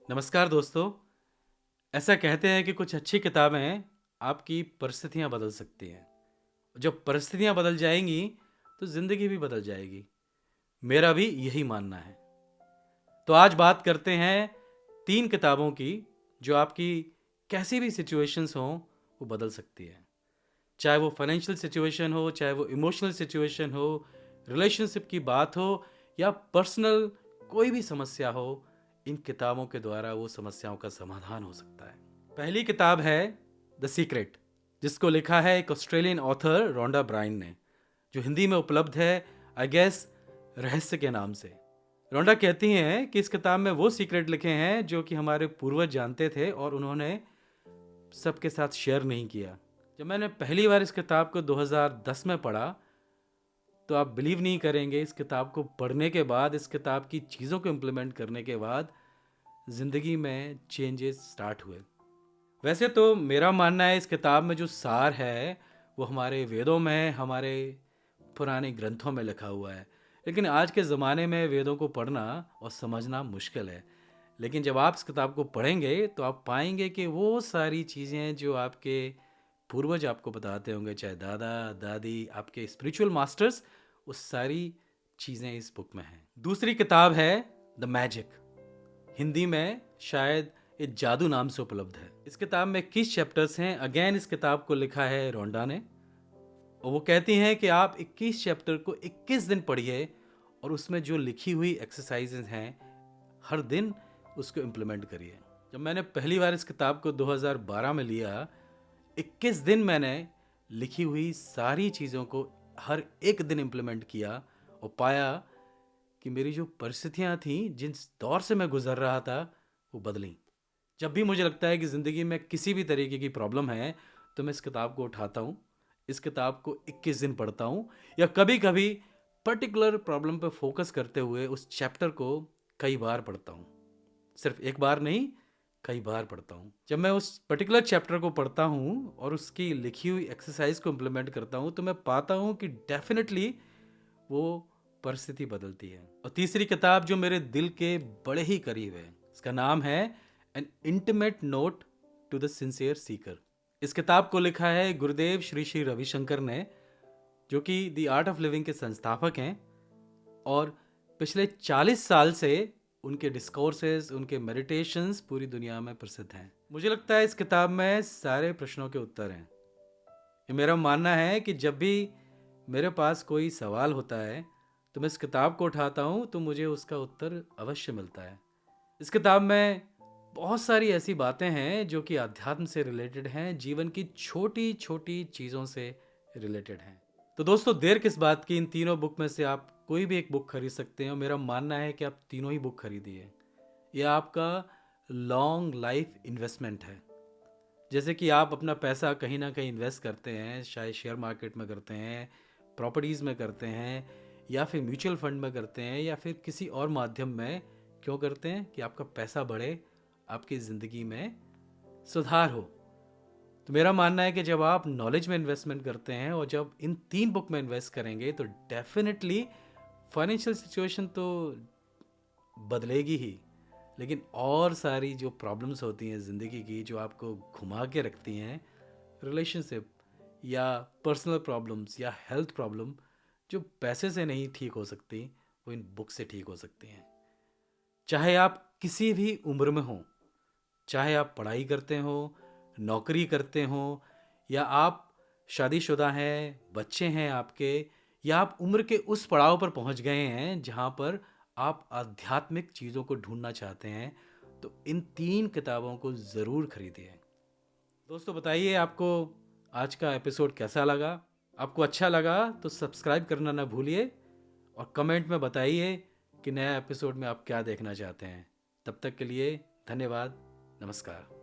नमस्कार दोस्तों। ऐसा कहते हैं कि कुछ अच्छी किताबें आपकी परिस्थितियां बदल सकती हैं। जब परिस्थितियां बदल जाएंगी तो ज़िंदगी भी बदल जाएगी। मेरा भी यही मानना है। तो आज बात करते हैं 3 किताबों की जो आपकी कैसी भी सिचुएशंस हों वो बदल सकती है। चाहे वो फाइनेंशियल सिचुएशन हो, चाहे वो इमोशनल सिचुएशन हो, रिलेशनशिप की बात हो या पर्सनल कोई भी समस्या हो, इन किताबों के द्वारा वो समस्याओं का समाधान हो सकता है। पहली किताब है द सीक्रेट, जिसको लिखा है एक ऑस्ट्रेलियन ऑथर रोंडा ब्रायन ने, जो हिंदी में उपलब्ध है आई गेस रहस्य के नाम से। रोंडा कहती हैं कि इस किताब में वो सीक्रेट लिखे हैं जो कि हमारे पूर्वज जानते थे और उन्होंने सबके साथ शेयर नहीं किया। जब मैंने पहली बार इस किताब को 2010 में पढ़ा तो आप बिलीव नहीं करेंगे, इस किताब को पढ़ने के बाद, इस किताब की चीज़ों को इम्प्लीमेंट करने के बाद ज़िंदगी में चेंजेस स्टार्ट हुए। वैसे तो मेरा मानना है इस किताब में जो सार है वो हमारे वेदों में, हमारे पुराने ग्रंथों में लिखा हुआ है। लेकिन आज के ज़माने में वेदों को पढ़ना और समझना मुश्किल है। लेकिन जब आप इस किताब को पढ़ेंगे तो आप पाएंगे कि वो सारी चीज़ें जो आपके पूर्वज आपको बताते होंगे, चाहे दादा दादी, आपके स्पिरिचुअल मास्टर्स, वो सारी चीज़ें इस बुक में हैं। दूसरी किताब है द मैजिक, हिंदी में शायद ये जादू नाम से उपलब्ध है। इस किताब में 21 चैप्टर्स हैं। अगेन इस किताब को लिखा है रोंडा ने और वो कहती हैं कि आप 21 चैप्टर को 21 दिन पढ़िए और उसमें जो लिखी हुई एक्सरसाइजेज हैं हर दिन उसको इम्प्लीमेंट करिए। जब मैंने पहली बार इस किताब को 2012 में लिया, 21 दिन मैंने लिखी हुई सारी चीज़ों को हर एक दिन इम्प्लीमेंट किया और पाया कि मेरी जो परिस्थितियाँ थीं, जिस दौर से मैं गुजर रहा था, वो बदली। जब भी मुझे लगता है कि ज़िंदगी में किसी भी तरीके की प्रॉब्लम है तो मैं इस किताब को उठाता हूँ, इस किताब को 21 दिन पढ़ता हूँ या कभी कभी पर्टिकुलर प्रॉब्लम पर फोकस करते हुए उस चैप्टर को कई बार पढ़ता हूँ। सिर्फ एक बार नहीं, कई बार पढ़ता हूँ। जब मैं उस पर्टिकुलर चैप्टर को पढ़ता हूँ और उसकी लिखी हुई एक्सरसाइज को इम्प्लीमेंट करता हूँ तो मैं पाता हूँ कि डेफिनेटली वो परिस्थिति बदलती है। और तीसरी किताब जो मेरे दिल के बड़े ही करीब है, इसका नाम है an intimate note to the sincere seeker. इस किताब को लिखा है गुरुदेव श्री श्री रविशंकर ने, जो कि द आर्ट ऑफ लिविंग के संस्थापक हैं और पिछले 40 साल से उनके डिस्कोर्सेज, उनके मेडिटेशंस पूरी दुनिया में प्रसिद्ध हैं। मुझे लगता है इस किताब में सारे प्रश्नों के उत्तर हैं। ये मेरा मानना है कि जब भी मेरे पास कोई सवाल होता है तो मैं इस किताब को उठाता हूँ तो मुझे उसका उत्तर अवश्य मिलता है। इस किताब में बहुत सारी ऐसी बातें हैं जो कि अध्यात्म से रिलेटेड हैं, जीवन की छोटी छोटी चीज़ों से रिलेटेड हैं। तो दोस्तों, देर किस बात की, इन तीनों बुक में से आप कोई भी एक बुक खरीद सकते हैं और मेरा मानना है कि आप तीनों ही बुक खरीदिए। यह आपका लॉन्ग लाइफ इन्वेस्टमेंट है। जैसे कि आप अपना पैसा कहीं ना कहीं इन्वेस्ट करते हैं, शायद शेयर मार्केट में करते हैं, प्रॉपर्टीज़ में करते हैं या फिर म्यूचुअल फंड में करते हैं या फिर किसी और माध्यम में। क्यों करते हैं? कि आपका पैसा बढ़े, आपकी ज़िंदगी में सुधार हो। तो मेरा मानना है कि जब आप नॉलेज में इन्वेस्टमेंट करते हैं और जब इन 3 बुक में इन्वेस्ट करेंगे तो डेफिनेटली फाइनेंशियल सिचुएशन तो बदलेगी ही, लेकिन और सारी जो प्रॉब्लम्स होती हैं ज़िंदगी की, जो आपको घुमा के रखती हैं, रिलेशनशिप या पर्सनल प्रॉब्लम्स या हेल्थ प्रॉब्लम, जो पैसे से नहीं ठीक हो सकती, वो इन बुक से ठीक हो सकती हैं। चाहे आप किसी भी उम्र में हो, चाहे आप पढ़ाई करते हो, नौकरी करते हो या आप शादीशुदा हैं, बच्चे हैं आपके, या आप उम्र के उस पड़ाव पर पहुंच गए हैं जहां पर आप आध्यात्मिक चीज़ों को ढूंढना चाहते हैं, तो इन 3 किताबों को ज़रूर खरीदिए। दोस्तों, बताइए आपको आज का एपिसोड कैसा लगा? आपको अच्छा लगा तो सब्सक्राइब करना ना भूलिए और कमेंट में बताइए कि नया एपिसोड में आप क्या देखना चाहते हैं। तब तक के लिए धन्यवाद। नमस्कार।